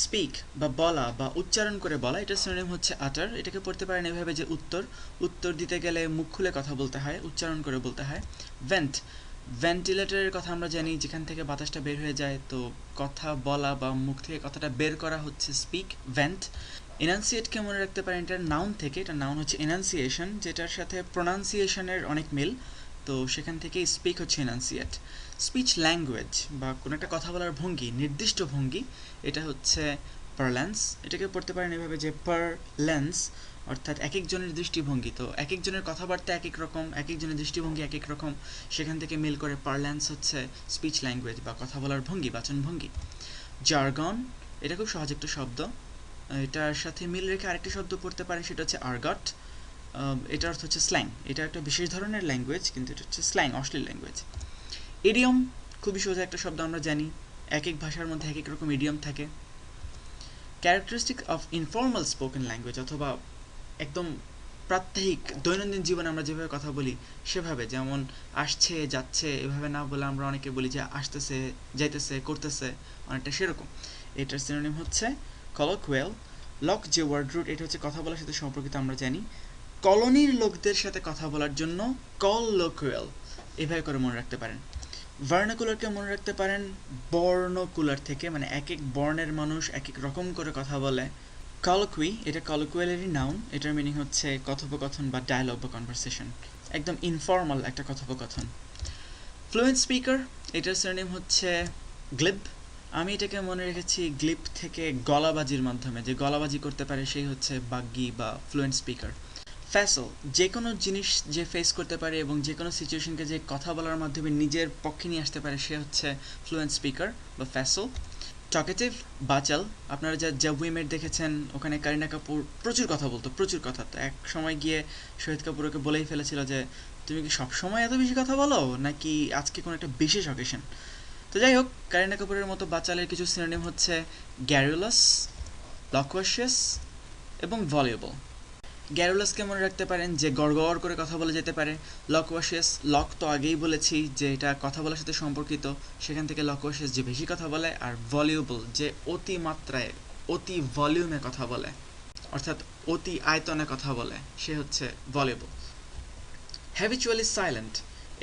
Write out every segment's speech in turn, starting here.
Speak বা বলা বা উচ্চারণ করে বলা, এটার সিনোনিম হচ্ছে আটার। এটাকে পড়তে পারেন এভাবে যে উত্তর, উত্তর দিতে গেলে মুখ খুলে কথা বলতে হয়, উচ্চারণ করে বলতে হয়। ভেন্ট, ভেন্টিলেটরের কথা আমরা জানি, যেখান থেকে বাতাসটা বের হয়ে যায়, তো কথা বলা বা মুখ থেকে কথাটা বের করা হচ্ছে স্পিক, ভেন্ট। এনান্সিয়েটকে মনে রাখতে পারেন এটার নাউন থেকে, এটা নাউন হচ্ছে এনান্সিয়েশন, যেটার সাথে প্রোনাউন্সিয়েশনের অনেক মিল, তো সেখান থেকে স্পিক হচ্ছে এনান্সিয়েট। স্পিচ ল্যাঙ্গুয়েজ বা কোনো একটা কথা বলার ভঙ্গি, নির্দিষ্ট ভঙ্গি, এটা হচ্ছে পারল্যান্স। এটাকে পড়তে পারেন এভাবে যে পারল্যান্স, অর্থাৎ এক একজনের দৃষ্টিভঙ্গি, তো এক একজনের কথাবার্তা এক এক রকম, এক একজনের দৃষ্টিভঙ্গি এক এক রকম, সেখান থেকে মিল করে পারল্যান্স হচ্ছে স্পিচ ল্যাঙ্গুয়েজ বা কথা বলার ভঙ্গি, বাচনভঙ্গি। জার্গন, এটা খুব সহজ একটা শব্দ, এটার সাথে মিল রেখে আরেকটি শব্দ পড়তে পারেন, সেটা হচ্ছে আর্গট। এটার অর্থ হচ্ছে স্ল্যাং, এটা একটা বিশেষ ধরনের ল্যাঙ্গুয়েজ, কিন্তু এটা হচ্ছে স্ল্যাং, অশ্লীল ল্যাঙ্গুয়েজ। ইডিয়ম, খুবই সোজা একটা শব্দ, আমরা জানি এক এক ভাষার মধ্যে এক এক রকম ইডিয়ম থাকে। Characteristic of informal spoken language, অথবা একদম প্রাত্যহিক দৈনন্দিন জীবনে আমরা যেভাবে কথা বলি সেভাবে, যেমন আসছে যাচ্ছে এভাবে না বলে আমরা অনেকে বলি যে আসতেছে, যাইতেছে, করতেছে, অনেকটা সেরকম। এটার সিনোনিম হচ্ছে কলোকুয়াল। লক যে ওয়ার্ড রুট, এটা হচ্ছে কথা বলার সাথে সম্পর্কিত, আমরা জানি কলোনির লোকদের সাথে কথা বলার জন্য কলোকুয়াল, এভাবে করে মনে রাখতে পারেন। ভার্নাকুলারকে মনে রাখতে পারেন বর্ণকুলার থেকে, মানে এক এক বর্ণের মানুষ এক এক রকম করে কথা বলে। কলোকুই, এটা কলোকুয়ালেরই নাউন, এটার মিনিং হচ্ছে কথোপকথন বা ডায়ালগ বা কনভারসেশন, একদম ইনফর্মাল একটা কথোপকথন। ফ্লুয়েন্ট স্পিকার, এটার সিনোনিম হচ্ছে গ্লিব। আমি এটাকে মনে রেখেছি গ্লিব থেকে গলাবাজির মাধ্যমে, যে গলাবাজি করতে পারে সেই হচ্ছে বাগ্যি বা ফ্লুয়েন্ট স্পিকার। ফ্যাসল, যে কোনো জিনিস যে ফেস করতে পারে এবং যে কোনো সিচুয়েশনকে যে কথা বলার মাধ্যমে নিজের পক্ষে নিয়ে আসতে পারে, সে হচ্ছে ফ্লুয়েন্ট স্পিকার বা ফ্যাসল। টকেটিভ, বাচাল, আপনারা যা জাবুইমের দেখেছেন, ওখানে কারিনা কাপুর প্রচুর কথা বলতো, প্রচুর কথা, তো এক সময় গিয়ে শহীদ কাপুরকে বলেই ফেলেছিল যে তুমি কি সবসময় এত বেশি কথা বলো, নাকি আজকে কোনো একটা বিশেষ অকেশন। তো যাই হোক, কারিনা কাপুরের মতো বাচালের কিছু সিনোনিম হচ্ছে গ্যারুলাস, লকুয়াশিয়াস এবং ভলিউবল। গ্যারুলাসকে মনে রাখতে পারেন যে গড়গড় করে কথা বলে যেতে পারে। লকওয়াশিয়াস, লক তো আগেই বলেছি যে এটা কথা বলার সাথে সম্পর্কিত, সেখান থেকে লকওয়াশিয়াস যে বেশি কথা বলে, আর ভলিউবল যে অতি মাত্রায়, অতি ভলিউমে কথা বলে, অর্থাৎ অতি আয়তনে কথা বলে, সে হচ্ছে ভলিউবল। হ্যাবিচুয়ালি সাইলেন্ট,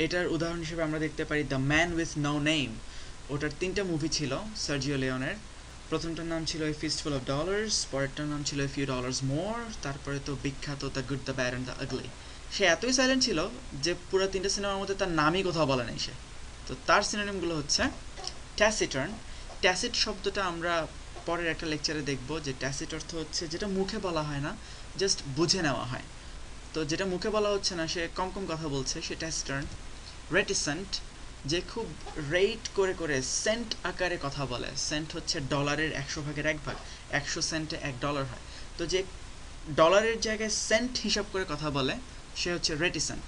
এটার উদাহরণ হিসেবে আমরা দেখতে পারি the man with no name, ওটার 3টা মুভি ছিল সার্জিও লিওনের। প্রথমটার নাম ছিল এ ফিস্টফুল অফ ডলার্স, পরেরটার নাম ছিল এ ফিউ ডলার্স মোর, তারপরে তো বিখ্যাত the good the bad and the ugly. সে এতই সাইলেন্ট ছিল যে পুরো 3টে সিনেমার মধ্যে তার নামই কোথাও বলে নাই সে। তো তার সিনোনিমগুলো হচ্ছে ট্যাসিটার্ন। ট্যাসিট শব্দটা আমরা পরের একটা লেকচারে দেখব, যে ট্যাসিট অর্থ হচ্ছে যেটা মুখে বলা হয় না, জাস্ট বুঝে নেওয়া হয়, তো যেটা মুখে বলা হচ্ছে না, সে কম কম কথা বলছে, সে ট্যাসিটার্ন। রেটিসেন্ট, যে খুব রেট করে করে সেন্ট আকারে কথা বলে, সেন্ট হচ্ছে ডলারের 100 ভাগের 1 ভাগ, 100 সেন্টে $1 হয়, তো যে ডলারের জায়গায় সেন্ট হিসাব করে কথা বলে, সে হচ্ছে রেটিসেন্ট।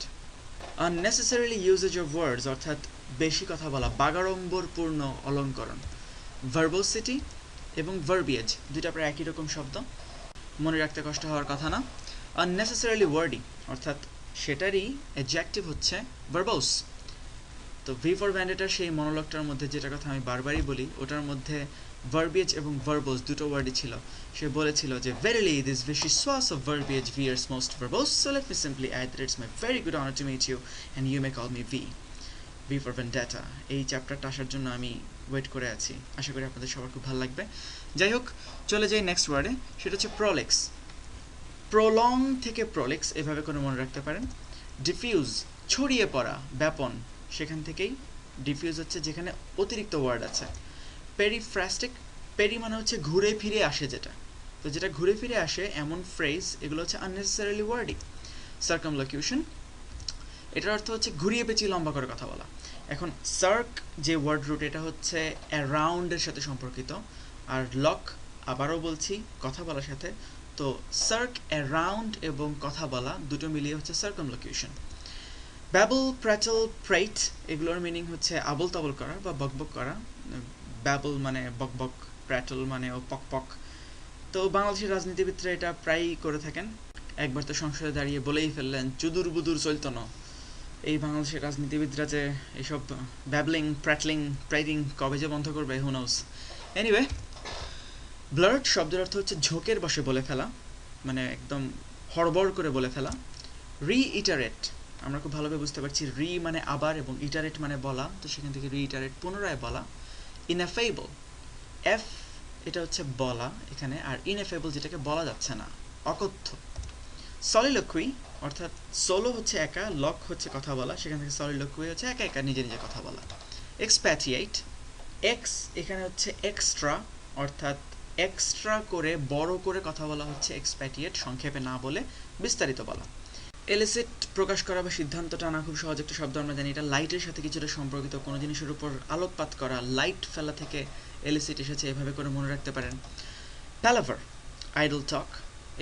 আননেসেসারিলি ইউজেজ অফ ওয়ার্ডস, অর্থাৎ বেশি কথা বলা, বাগাড়ম্বরপূর্ণ অলঙ্করণ। ভার্বোসিটি এবং ভার্বিয়েজ, দুইটা প্রায় একই রকম শব্দ, মনে রাখতে কষ্ট হওয়ার কথা না। আননেসেসারিলি ওয়ার্ডি, অর্থাৎ সেটারই অ্যাডজেক্টিভ হচ্ছে ভার্বোস। তো ভি ফর ভ্যান্ডেটার সেই মনোলগটার মধ্যে যেটা কথা আমি বারবারই বলি, ওটার মধ্যে ভার্বিয়েজ এবং ভার্বোস দুটো ওয়ার্ডই ছিল। সে বলেছিল যে verily this vichyssoise of verbiage veers most verbose, so let me simply add that it's my very good honor to meet you and you may call me V for Vendetta। এই চ্যাপ্টারটা আসার জন্য আমি wait করে আছি, আশা করি আপনাদের সবার খুব ভালো লাগবে। যাই হোক, চলে যাই নেক্সট ওয়ার্ডে, সেটা হচ্ছে প্রোলেক্স। প্রলং থেকে প্রোলেক্স এভাবে করে মনে রাখতে পারেন। ডিফিউজ, ছড়িয়ে পড়া, ব্যাপন, সেখান থেকেই ডিফিউজ হচ্ছে যেখানে অতিরিক্ত ওয়ার্ড আছে। পেরিফ্রাস্টিক, পেরি মানে হচ্ছে ঘুরে ফিরে আসে যেটা, তো যেটা ঘুরে ফিরে আসে এমন ফ্রেজ, এগুলো হচ্ছে আননেসেসারিলি ওয়ার্ডি। সার্কামলোকিউশন, এটার অর্থ হচ্ছে ঘুরিয়ে পেঁচিয়ে লম্বা করে কথা বলা। এখন সার্ক যে ওয়ার্ড রুট, এটা হচ্ছে অ্যারাউন্ডের সাথে সম্পর্কিত, আর লক আবারও বলছি কথা বলার সাথে, তো সার্ক অ্যারাউন্ড এবং কথা বলা দুটো মিলিয়ে হচ্ছে সার্কামলোকিউশন। ব্যাবল, প্র্যাটল, প্রেট, এগুলোর মিনিং হচ্ছে আবল তাবল করা বা বকবক করা। ব্যাবল মানে বকবক, প্র্যাটল মানে ও পক পক। তো বাংলাদেশের রাজনীতিবিদরা এটা প্রায়ই করে থাকেন। একবার তো সংসদে দাঁড়িয়ে বলেই ফেললেন চুদুর বুদুর চলতো না। এই বাংলাদেশের রাজনীতিবিদরা যে এইসব ব্যাবলিং, প্র্যাটলিং, প্রাইডিং কবে যে বন্ধ করবে, হু নোস। এনিওয়ে, ব্লার্ট শব্দের অর্থ হচ্ছে ঝোঁকের বশে বলে ফেলা, মানে একদম হড়বড় করে বলে ফেলা। রিইটারেট, আমরা খুব ভালোভাবে বুঝতে পারছি রি মানে আবার এবং ইটারেট মানে বলা, তো সেখান থেকে রিইটারেট পুনরায় বলা। ইনএফেবল, এফ এটা হচ্ছে বলা এখানে, আর ইনএফেবল যেটাকে বলা যাচ্ছে না, অকথ্য। সলিলোকুই অর্থাৎ সোলো হচ্ছে একা, লক হচ্ছে কথা বলা, সেখান থেকে সলিলোকুই হচ্ছে একা একা নিজে নিজে কথা বলা। এক্সপ্যাটিয়েট, এক্স এখানে হচ্ছে এক্সট্রা, অর্থাৎ এক্সট্রা করে বড় করে কথা বলা হচ্ছে এক্সপ্যাটিয়েট, সংক্ষেপে না বলে বিস্তারিত বলা। এলিসিট প্রকাশ করা বা সিদ্ধান্ত টানা, খুব সহজ একটা শব্দ, আমরা জানি এটা লাইটের সাথে কিছুটা সম্পর্কিত, কোনো জিনিসের উপর আলোকপাত করা, লাইট ফেলা থেকে এলিসিট এসেছে, এভাবে করে মনে রাখতে পারেন। প্যালাভার, আইডল টক,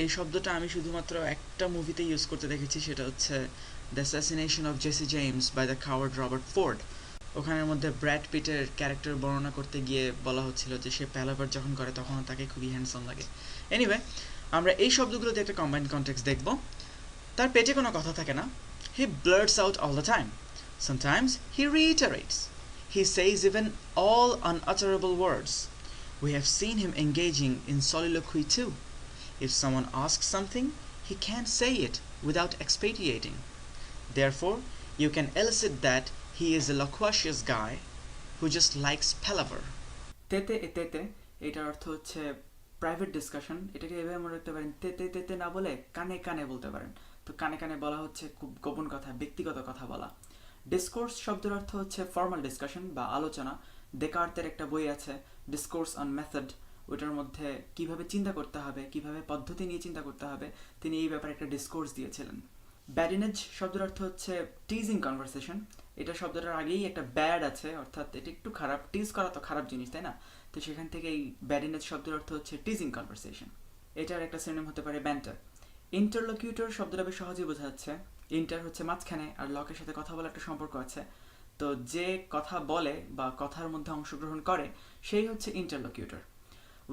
এই শব্দটা আমি শুধুমাত্র একটা মুভিতে ইউজ করতে দেখেছি, সেটা হচ্ছে the assassination of Jesse James by the coward Robert Ford. ওখানের মধ্যে ব্র্যাড পিটের ক্যারেক্টার বর্ণনা করতে গিয়ে বলা হচ্ছিল যে সে প্যালাভার যখন করে তখন তাকে খুবই হ্যান্ডসাম লাগে। এনিওয়ে, আমরা এই শব্দগুলোতে একটা কম্বাইন্ড কনটেক্সট দেখব। তার পেটে কোনো কথা থাকে না। হি blurts out all the time. Sometimes he reiterates. He says even all unutterable words. We have seen him engaging in soliloquy too. If someone asks something, he can't say it without expatiating. Therefore, you can elicit that he is a loquacious guy who just likes palaver. তেতে তেতে এটার অর্থ হচ্ছে private discussion, এটাকে এভাবে মনে রাখতে পারেন, তেতে তেতে না বলে কানে কানে বলতে পারেন। তো কানে কানে বলা হচ্ছে খুব গোপন কথা, ব্যক্তিগত কথা বলা। ডিসকোর্স শব্দের অর্থ হচ্ছে ফর্মাল ডিসকাশন বা আলোচনা। দেকার্তের একটা বই আছে ডিসকোর্স অন মেথড, ওটার মধ্যে কিভাবে চিন্তা করতে হবে, কিভাবে পদ্ধতি নিয়ে চিন্তা করতে হবে, তিনি এই ব্যাপারে একটা ডিসকোর্স দিয়েছিলেন। ব্যাডিনেজ শব্দের অর্থ হচ্ছে টিজিং কনভারসেশন। এটা শব্দটার আগেই একটা ব্যাড আছে, অর্থাৎ এটা একটু খারাপ, টিজ করা তো খারাপ জিনিস তাই না, তো সেখান থেকে এই ব্যাডিনেজ শব্দের অর্থ হচ্ছে টিজিং কনভারসেশন। এটার একটা সিনোনিম হতে পারে ব্যান্টার। ইন্টারলোকিউটর শব্দটা বেশ সহজেই বোঝা যাচ্ছে, ইন্টার হচ্ছে মাঝখানে আর লকের সাথে কথা বলার একটা সম্পর্ক আছে, তো যে কথা বলে বা কথার মধ্যে অংশগ্রহণ করে সেই হচ্ছে ইন্টারলোকিউটর।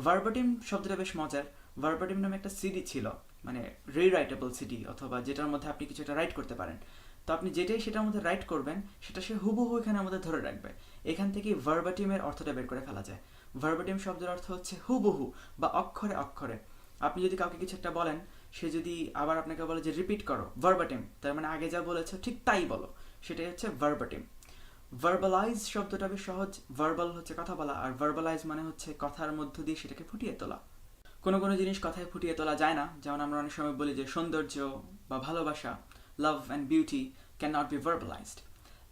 ভার্বাটিম শব্দটা বেশ মজার। ভার্বাটিম নামে একটা সিডি ছিল, মানে রিরাইটেবল সিডি, অথবা যেটার মধ্যে আপনি কিছু একটা রাইট করতে পারেন। তো আপনি যেটাই সেটার মধ্যে রাইট করবেন সেটা সে হুবহু এখানে আমাদের ধরে রাখবে। এখান থেকে ভার্বাটিমের অর্থটা বের করে ফেলা যায়। ভার্বাটিম শব্দের অর্থ হচ্ছে হুবহু বা অক্ষরে অক্ষরে। আপনি যদি কাউকে কিছু একটা বলেন, সে যদি আবার আপনাকে বলে যে রিপিট করো ভার্বাটিম, তার মানে আগে যা বলেছো ঠিক তাই বলো, সেটাই হচ্ছে ভার্বাটিম। ভার্বালাইজ শব্দটা বেশ সহজ, ভার্বাল হচ্ছে কথা বলা, আর ভার্বালাইজ মানে হচ্ছে কথার মধ্য দিয়ে সেটাকে ফুটিয়ে তোলা। কোনো কোনো জিনিস কথায় ফুটিয়ে তোলা যায় না, যেমন আমরা অনেক সময় বলি যে সৌন্দর্য বা ভালোবাসা, love and beauty can not be verbalised.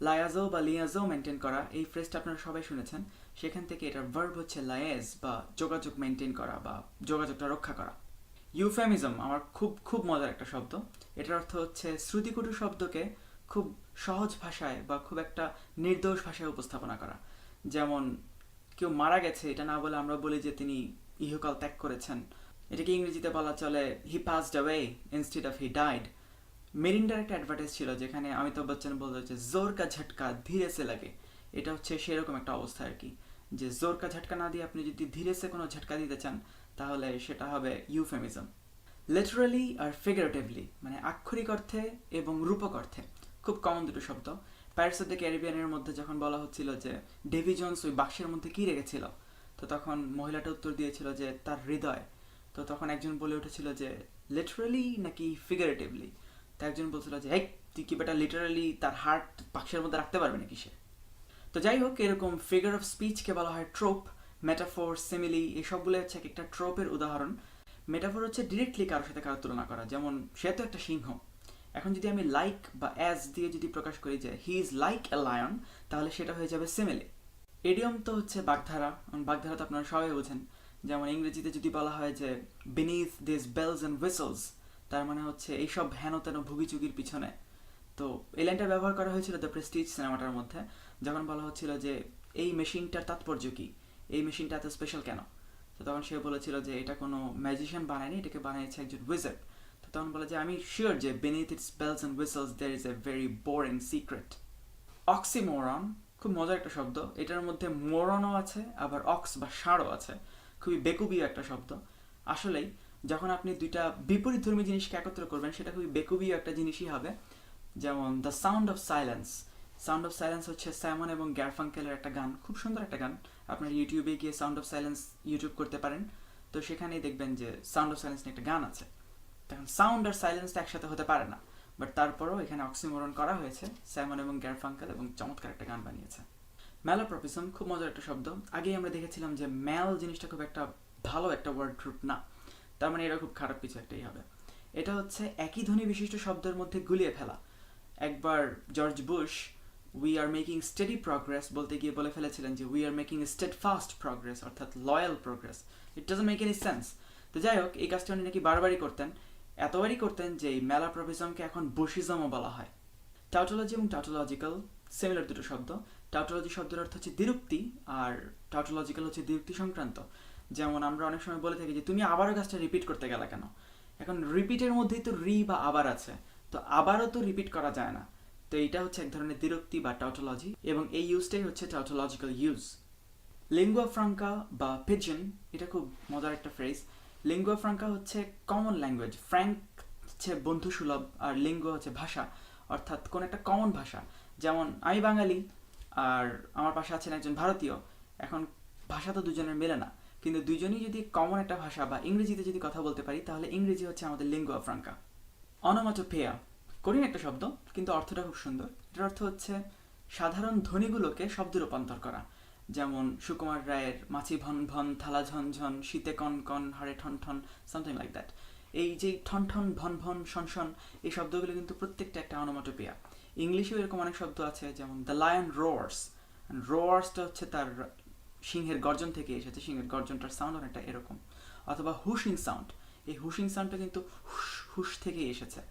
Liaison বা লিয়াজো মেনটেন করা, এই ফ্রেজটা আপনারা সবাই শুনেছেন, সেখান থেকে এটার ভার্ব হচ্ছে লায়েজ বা যোগাযোগ মেনটেন করা বা যোগাযোগটা রক্ষা করা। ইউফেমিজম আমার খুব খুব মজার একটা শব্দ। এটার অর্থ হচ্ছে শ্রুতিকটু শব্দকে খুব সহজ ভাষায় বা খুব একটা নির্দোষ ভাষায় উপস্থাপনা করা। যেমন কেউ মারা গেছে এটা না বলে আমরা বলি যে তিনি ইহকাল ত্যাগ করেছেন, এটাকে ইংরেজিতে বলা চলে he passed away instead of he died. মেরিন্ডার একটা অ্যাডভার্টাইজ ছিল যেখানে অমিতাভ বচ্চন বলতে হচ্ছে জোর কা ঝটকা ধীরে সে লাগে, এটা হচ্ছে সেরকম একটা অবস্থা আর কি, যে জোর কা ঝটকা না দিয়ে আপনি যদি ধীরে সে কোনো ঝটকা দিতে চান তাহলে সেটা হবে ইউফেমিজম। লিটারালি আর ফিগারেটিভলি মানে আক্ষরিক অর্থে এবং রূপক অর্থে, খুব কমন দুটো শব্দ। প্যারিস অফ দ্য ক্যারিবিয়ানের মধ্যে যখন বলা হচ্ছিল যে ডেভি জোন্স ওই বাক্সের মধ্যে কী রেখেছিল, তো তখন মহিলাটা উত্তর দিয়েছিল যে তার হৃদয়। তো তখন একজন বলে উঠেছিল যে লিটারালি নাকি ফিগারেটিভলি, তো একজন বলছিল যে এই তুই কি বেটা লিটারালি তার হার্ট বাক্সের মধ্যে রাখতে পারবে নাকি সে। তো যাই হোক, এরকম ফিগার অফ স্পিচকে বলা হয় ট্রোপ। মেটাফোর, সিমিলি, এসবগুলো হচ্ছে একটা ট্রোপের উদাহরণ। মেটাফোর হচ্ছে ডিরেক্টলি কারোর সাথে কারোর তুলনা করা, যেমন সে তো একটা সিংহ, এখন যদি আমি লাইক বা অ্যাজ দিয়ে যদি প্রকাশ করি যে he is like a lion, তাহলে সেটা হয়ে যাবে সিমিলি। এডিয়ম তো হচ্ছে বাগধারা, বাগধারা তো আপনারা সবাই বোঝেন। যেমন ইংরেজিতে যদি বলা হয় যে বিনিথ দিস বেলস অ্যান্ড হুইসলস, তার মানে হচ্ছে এইসব হেন তেন ভুগিচুগির পিছনে। তো এই লাইনটা ব্যবহার করা হয়েছিল দ্য প্রেস্টিজ সিনেমাটার মধ্যে, যখন বলা হচ্ছিল যে এই মেশিনটার তাৎপর্য কি, এই মেশিনটা এত স্পেশাল কেন, তো তখন সে বলেছিল যে এটা কোনো ম্যাজিশিয়ান বানায়নি, এটাকে বানিয়েছে একজন উইজার্ড। তো তখন বলে যে আমি শিওর যে beneath its bells and whistles there is a very boring secret. Oxymoron খুব মজার একটা শব্দ, এটার মধ্যে মোরনও আছে আবার অক্স বা ষাঁড়ও আছে, খুবই বেকুবীয় একটা শব্দ। আসলেই যখন আপনি দুইটা বিপরীতধর্মী জিনিসকে একত্র করবেন সেটা খুবই বেকুবীয় একটা জিনিসই হবে। যেমন the sound of silence, sound of silence হচ্ছে সাইমন এবং গ্যারফাঙ্কেলের একটা গান, খুব সুন্দর একটা গান, আপনার ইউটিউবে গিয়ে সাউন্ড অফ সাইলেন্স ইউটিউব করতে পারেন। তো সেখানেই দেখবেন যে সাউন্ড অফ সাইলেন্স নিয়ে একটা গান আছে। তখন সাউন্ড আর সাইলেন্স একসাথে হতে পারে না, বাট তারপরেও এখানে অক্সিমোরন করা হয়েছে। সাইমন এবং গ্যারফাঙ্কেল এবং চমৎকার একটা গান বানিয়েছে। ম্যালাপ্রপিজম খুব মজার একটা শব্দ। আগেই আমরা দেখেছিলাম যে ম্যাল জিনিসটা খুব একটা ভালো একটা ওয়ার্ড রুট না, তার মানে এটা খুব খারাপ কিছু একটাই হবে। এটা হচ্ছে একই ধ্বনি বিশিষ্ট শব্দের মধ্যে গুলিয়ে ফেলা। একবার George Bush we are making steady progress বলতে গিয়ে বলে ফেলেছিলেন যে we are making steadfast progress, অর্থাৎ loyal progress. It doesn't make any sense. তো যাই হোক, এই কাজটা উনি নাকি বারবারই করতেন, এতবারই করতেন যে এই ম্যালাপ্রপিজমকে এখন বুশিজমও বলা হয়। টাউটোলজি এবং টাউটোলজিক্যাল সিমিলার দুটো শব্দ। টাউটোলজি শব্দের অর্থ হচ্ছে দ্বিরুক্তি, আর টাউটোলজিক্যাল হচ্ছে দ্বিরুক্তি সংক্রান্ত। যেমন আমরা অনেক সময় বলে থাকি যে তুমি আবারও কাজটা রিপিট করতে গেলে কেন। এখন রিপিটের মধ্যেই তো রি বা আবার আছে, তো আবারও তো রিপিট করা যায় না। তো এইটা হচ্ছে এক ধরনের দ্বিরুক্তি বা টাউটোলজি, এবং এই ইউজটাই হচ্ছে টাউটোলজিক্যাল ইউজ। লিঙ্গুয়া ফ্রাঙ্কা বা পিজন, এটা খুব মজার একটা ফ্রেজ। লিঙ্গুয়া ফ্রাঙ্কা হচ্ছে কমন ল্যাঙ্গুয়েজ। ফ্র্যাঙ্ক হচ্ছে বন্ধুসুলভ, আর লিঙ্গুয়া হচ্ছে ভাষা, অর্থাৎ কোন একটা কমন ভাষা। যেমন আমি বাঙালি আর আমার পাশে আছেন একজন ভারতীয়, এখন ভাষা তো দুজনের মেলে না, কিন্তু দুজনেই যদি কমন একটা ভাষা বা ইংরেজিতে যদি কথা বলতে পারি, তাহলে ইংরেজি হচ্ছে আমাদের লিঙ্গুয়া ফ্রাঙ্কা। অনোমাটোপেয়া কঠিন একটা শব্দ, কিন্তু অর্থটা খুব সুন্দর। এটার অর্থ হচ্ছে সাধারণ ধ্বনিগুলোকে শব্দে রূপান্তর করা। যেমন সুকুমার রায়ের মাছি ভন ভন, থালা ঝনঝন, শীতে কন কন, হাড়ে ঠন ঠন, সামথিং লাইক দ্যাট। এই যে ঠন ঠন, ভন ভন, শন শন, এই শব্দগুলো কিন্তু প্রত্যেকটা একটা অনোমাটোপেয়া। ইংলিশেও এরকম অনেক শব্দ আছে, যেমন দ্য লায়ন রোয়ার্স। রোয়ার্সটা হচ্ছে তার সিংহের গর্জন থেকে এসেছে, সিংহের গর্জনটার সাউন্ড অনেকটা এরকম। অথবা হুশিং সাউন্ড, এই হুশিং সাউন্ডটা কিন্তু হুশ হুশ থেকেই এসেছে।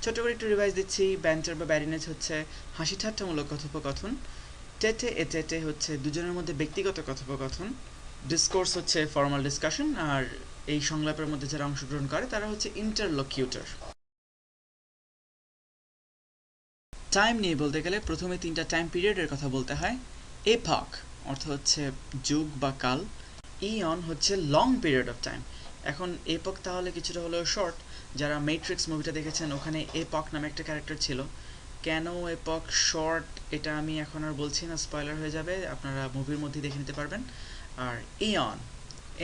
ছোট করে একটু রিভাইজ দিচ্ছি। ব্যান্টার বা ব্যারিনেজ হচ্ছে হাসি ঠাট্টামূলক কথোপকথন। টেটে এ টেটে হচ্ছে দুজনের মধ্যে ব্যক্তিগত কথোপকথন। ডিসকোর্স হচ্ছে ফর্মাল ডিসকাশন, আর এই সংলাপের মধ্যে যারা অংশগ্রহণ করে তারা হচ্ছে ইন্টারলকিউটর। টাইম নিয়ে বলতে গেলে প্রথমে 3টা টাইম পিরিয়ডের কথা বলতে হয়। এপক অর্থ হচ্ছে যুগ বা কাল। ইয়ন হচ্ছে লং পিরিয়ড অফ টাইম। এখন এপক তাহলে কিছুটা হলেও শর্ট। যারা ম্যাট্রিক্স মুভিটা দেখেছেন, ওখানে এপক নামে একটা ক্যারেক্টার ছিল। কেন এপক শর্ট এটা আমি এখন আর বলছি না, স্পয়লার হয়ে যাবে, আপনারা মুভির মধ্যে দেখে নিতে পারবেন। আর ইয়ন,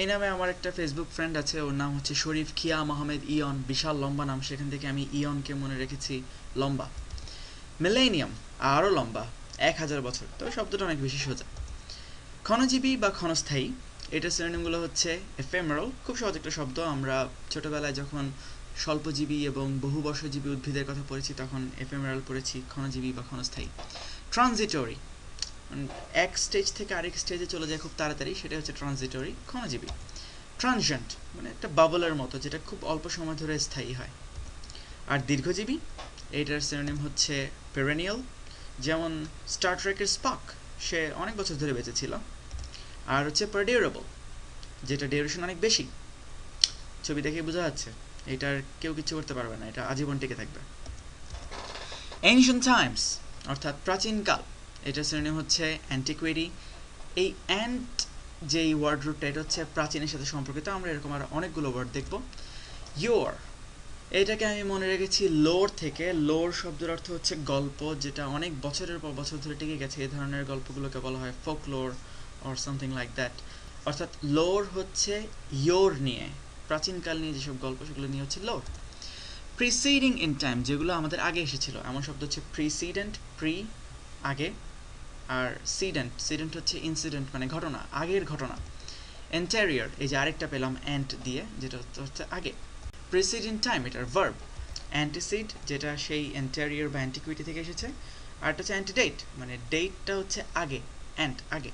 এই নামে আমার একটা ফেসবুক ফ্রেন্ড আছে, ওর নাম হচ্ছে শরীফ খিয়া মোহাম্মদ ইয়ন, বিশাল লম্বা নাম, সেখান থেকে আমি ইয়নকে মনে রেখেছি লম্বা। মিলেনিয়াম আরও লম্বা, 1000 বছর, তবে শব্দটা অনেক বেশি সোজা। ক্ষণজীবী বা ক্ষণস্থায়ী, এটার সিনোনিমগুলো হচ্ছে এফেমেরাল, খুব সহজ একটা শব্দ। আমরা ছোটবেলায় যখন স্বল্পজীবী এবং বহুবর্ষজীবী উদ্ভিদের কথা পড়েছি, তখন এফেমেরাল পড়েছি, ক্ষণজীবী বা ক্ষণস্থায়ী। ট্রানজিটরি, এক স্টেজ থেকে আরেক স্টেজে চলে যায় খুব তাড়াতাড়ি, সেটা হচ্ছে ট্রানজিটরি, ক্ষণজীবী। ট্রানজিয়েন্ট মানে একটা বাবলের মতো, যেটা খুব অল্প সময় ধরে স্থায়ী হয়। আর দীর্ঘজীবী, এটার সিনোনিম হচ্ছে পেরেনিয়াল। যেমন স্টার ট্রেকের স্পাক, সে অনেক বছর ধরে বেঁচে ছিল। আর হচ্ছে পারডিউরেবল, যেটা ডিউরেশন অনেক বেশি। ছবি দেখে বোঝা যাচ্ছে এটার কেউ কিছু করতে পারবে না, এটা আজীবন টিকে থাকবে। এনশিয়েন্ট টাইমস অর্থাৎ প্রাচীনকাল, এটার সিনোনিম হচ্ছে অ্যান্টিকুইটি। এই অ্যান্ট যেই ওয়ার্ড রুটটা, এটা হচ্ছে প্রাচীনের সাথে সম্পর্কিত। আমরা এরকম আর অনেকগুলো ওয়ার্ড দেখব। ইয়োর, এটাকে আমি মনে রেখেছি লোর থেকে। লোর শব্দের অর্থ হচ্ছে গল্প, যেটা অনেক বছরের পর বছর ধরে টিকে গেছে। এই ধরনের গল্পগুলোকে বলা হয় folklore or something like that. অর্থাৎ লোর হচ্ছে ইয়োর নিয়ে, প্রাচীনকাল নিয়ে যেসব গল্প, সেগুলো নিয়ে হচ্ছে লোর। প্রিসিডিং ইন টাইম, যেগুলো আমাদের আগে এসেছিল, এমন শব্দ হচ্ছে প্রিসিডেন্ট, প্রি আগে, আর সিডেন্ট, সিডেন্ট হচ্ছে ইনসিডেন্ট মানে ঘটনা, আগের ঘটনা। এন্টেরিয়র, এই যে আরেকটা পেলাম অ্যান্ট দিয়ে, যেটা হচ্ছে আগে। প্রিসিড ইন টাইম, এটার ভার্ব। অ্যান্টিসিড, যেটা সেই এন্টেরিয়র বা অ্যান্টিকুইটি থেকে এসেছে। আর এটা হচ্ছে অ্যান্টিডেট, মানে ডেটটা হচ্ছে আগে, অ্যান্ট আগে।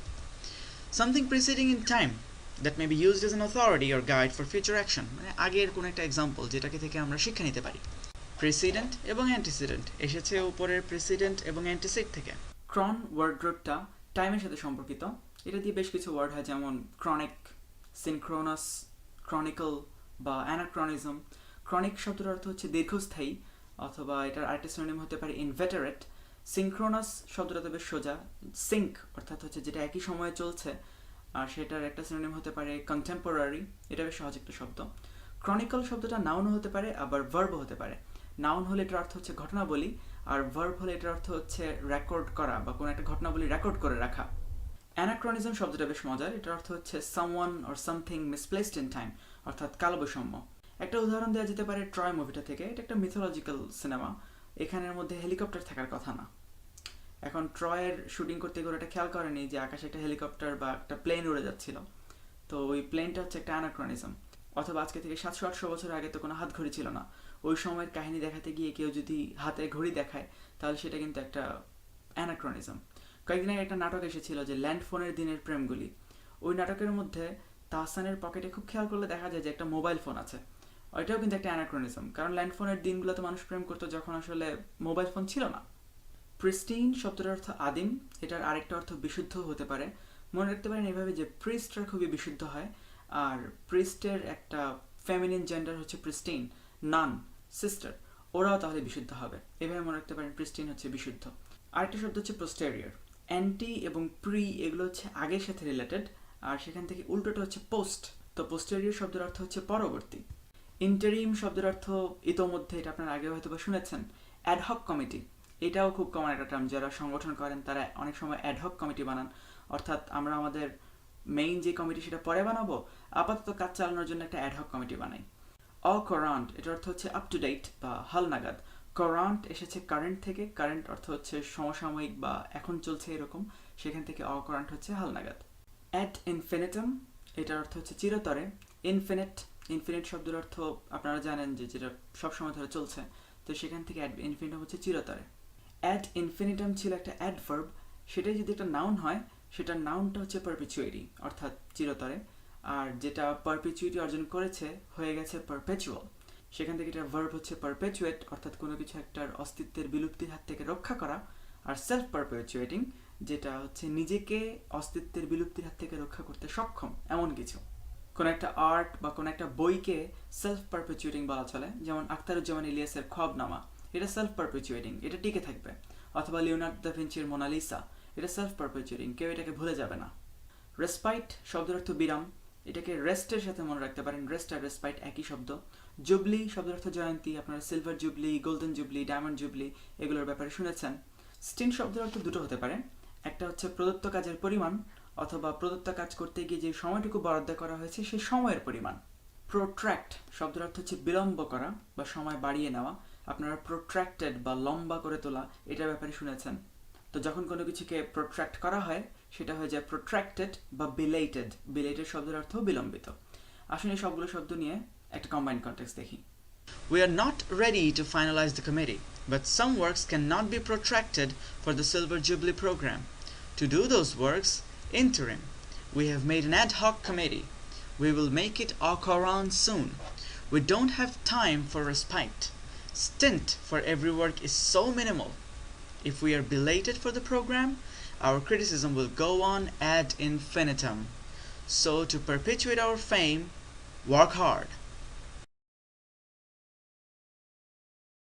Something preceding in time that may be used as an authority or guide for future action, মানে আগের কোনো একটা এক্সাম্পল যেটাকে থেকে আমরা শিক্ষা নিতে পারি। প্রিসিডেন্ট এবং অ্যান্টিসিডেন্ট এসেছে উপরের প্রিসিডেন্ট এবং অ্যান্টিসিড থেকে। ক্রন ওয়ার্ড রুটটা টাইমের সাথে সম্পর্কিত। এটা দিয়ে বেশ কিছু ওয়ার্ড হয়, যেমন ক্রনিক, সিনক্রোনাস, ক্রনিকল বা অ্যানাক্রনিজম। ক্রনিক শব্দের অর্থ হচ্ছে দীর্ঘস্থায়ী, অথবা এটার আরেকটা সিনোনিম হতে পারে ইনভেটারেট। সিনক্রোনাস শব্দটা তো বেশ সোজা, সিঙ্ক অর্থাৎ হচ্ছে যেটা একই সময়ে চলছে, আর সেটার একটা সিনোনিম হতে পারে কন্টেম্পোরারি, এটা বেশ সহজ একটা শব্দ। ক্রনিকল শব্দটা নাউনও হতে পারে, আবার ভার্বও হতে পারে। নাউন হলে এটার অর্থ হচ্ছে ঘটনাবলী, আর ভার্ব হলে এটার অর্থ হচ্ছে রেকর্ড করা বা কোনো একটা ঘটনাবলী রেকর্ড করে রাখা। অ্যানাক্রনিজম শব্দটা বেশ মজার, এটার অর্থ হচ্ছে someone or something misplaced in time, অর্থাৎ কালবৈষম্য। একটা উদাহরণ দেওয়া যেতে পারে ট্রয় মুভিটা থেকে। এটা একটা মিথোলজিক্যাল সিনেমা, এখানের মধ্যে হেলিকপ্টার থাকার কথা না। এখন ট্রয়ের শুটিং করতে গিয়ে এটা খেয়াল করেনি যে আকাশে একটা হেলিকপ্টার বা একটা প্লেন উড়ে যাচ্ছিল, তো ওই প্লেনটা হচ্ছে একটা অ্যানাক্রনিজম। অথবা আজকে থেকে 700-800 বছর আগে তো কোনো হাত ঘড়ি ছিল না, ওই সময়ের কাহিনী দেখাতে গিয়ে কেউ যদি হাতে ঘড়ি দেখায় তাহলে সেটা কিন্তু একটা অ্যানাক্রনিজম। কয়েকদিন আগে একটা নাটক এসেছিল যে ল্যান্ড ফোনের দিনের প্রেমগুলি। ওই নাটকের মধ্যে তাহসানের পকেটে খুব খেয়াল করলে দেখা যায় যে একটা মোবাইল ফোন আছে। ওইটাও কিন্তু একটা অ্যানাক্রনিজম, কারণ ল্যান্ড ফোনের দিনগুলোতে মানুষ প্রেম করতো যখন আসলে মোবাইল ফোন ছিল না। প্রিস্টিন শব্দটার অর্থ আদিম, এটার আরেকটা অর্থ বিশুদ্ধ হতে পারে। মনে রাখতে পারেন এভাবে যে প্রিস্টরা খুবই বিশুদ্ধ হয়, আর প্রিস্টের একটা ফেমিনিন জেন্ডার হচ্ছে প্রিস্টিন, নান, সিস্টার, ওরাও তাহলে বিশুদ্ধ হবে। এভাবে মনে রাখতে পারেন প্রিস্টিন হচ্ছে বিশুদ্ধ। আরেকটা শব্দ হচ্ছে পোস্টেরিয়র। অ্যান্টি এবং প্রি এগুলো হচ্ছে আগের সাথে রিলেটেড, আর সেখান থেকে উল্টোটা হচ্ছে পোস্ট। তো পোস্টেরিয়র শব্দের অর্থ হচ্ছে পরবর্তী। ইন্টারিম শব্দের অর্থ ইতোমধ্যে, এটা আপনারা আগে হয়তো শুনেছেন, অ্যাডহক কমিটি। এটাও খুব কমন একটা টার্ম, যারা সংগঠন করেন তারা অনেক সময় অ্যাডহক কমিটি বানান, অর্থাৎ আমরা আমাদের মেইন যে কমিটি সেটা পরে বানাবো, আপাতত কাজ চালানোর জন্য একটা অ্যাডহক কমিটি বানাই। অকারেন্ট, এটার অর্থ হচ্ছে আপ টু ডেট বা হালনাগাদ। কারেন্ট এসেছে কারেন্ট থেকে, কারেন্ট অর্থ হচ্ছে সমসাময়িক বা এখন চলছে এরকম, সেখান থেকে অকারেন্ট হচ্ছে হালনাগাদ। অ্যাড ইনফিনিটাম, এটার অর্থ হচ্ছে চিরতরে। ইনফিনিট, ইনফিনিট শব্দের অর্থ আপনারা জানেন যে যেটা সবসময় ধরে চলছে, তো সেখান থেকে অ্যাড ইনফিনিটাম হচ্ছে চিরতরে। অ্যাড ইনফিনিটাম ছিল একটা অ্যাডভার্ব, সেটাই যদি একটা নাউন হয় সেটার নাউনটা হচ্ছে পারপিচুইটি, অর্থাৎ চিরতরে। আর যেটা পারপিচুইটি অর্জন করেছে হয়ে গেছে পারপেচুয়াল, সেখান থেকে এটা ভার্ব হচ্ছে পারপেচুয়েট, অর্থাৎ কোনো কিছু একটার অস্তিত্বের বিলুপ্তির হাত থেকে রক্ষা করা। আর সেলফ পারপেচুয়েটিং, যেটা হচ্ছে নিজেকে অস্তিত্বের বিলুপ্তির হাত থেকে রক্ষা করতে সক্ষম এমন কিছু। কোনো একটা আর্ট বা কোনো একটা বইকে সেলফ পারপেচুয়েটিং বলা চলে, যেমন আখতারুজ্জামান ইলিয়াসের খোয়াবনামা, এটা সেলফ পারপেচুয়েটিং, এটা টিকে থাকবে। অথবা লিওনার্দো দা ভিঞ্চির মোনালিসা, এটা সেলফ পারপেচুয়েটিং, কেউ এটাকে ভুলে যাবে না। রেসপাইট শব্দের অর্থ বিরাম, এটাকে রেস্টের সাথে মনে রাখতে পারেন, রেস্ট আর রেসপাইট একই শব্দ। জুবলি শব্দের অর্থ জয়ন্তী, আপনারা silver jubilee, golden jubilee, diamond jubilee এগুলোর ব্যাপারে শুনেছেন। স্টিন শব্দের অর্থ দুটো হতে পারে, একটা হচ্ছে প্রদত্ত কাজের পরিমাণ, অথবা প্রদত্ত কাজ করতে গিয়ে যে সময়টুকু বরাদ্দ করা হয়েছে সেই সময়ের পরিমাণ। প্রোট্র্যাক্ট শব্দের অর্থ হচ্ছে বিলম্ব করা বা সময় বাড়িয়ে নেওয়া, আপনারা প্রোট্র্যাক্টেড বা লম্বা করে তোলা এটার ব্যাপারে শুনেছেন। তো যখন কোনো কিছুকে প্রোট্র্যাক্ট করা হয় সেটা হয়ে যায় প্রোট্র্যাক্টেড বা বিলেটেড। বিলেটেড শব্দের অর্থ বিলম্বিত। আসলে এই সবগুলো শব্দ নিয়ে একটা কম্বাইন্ড কনটেক্সট দেখি। We are not ready to finalize the committee, but some works cannot be protracted for the Silver Jubilee program. To do those works, interim, we have made an ad hoc committee. We will make it au courant soon. We don't have time for respite. Stint for every work is so minimal. If we are belated for the program, our criticism will go on ad infinitum. So to perpetuate our fame, work hard.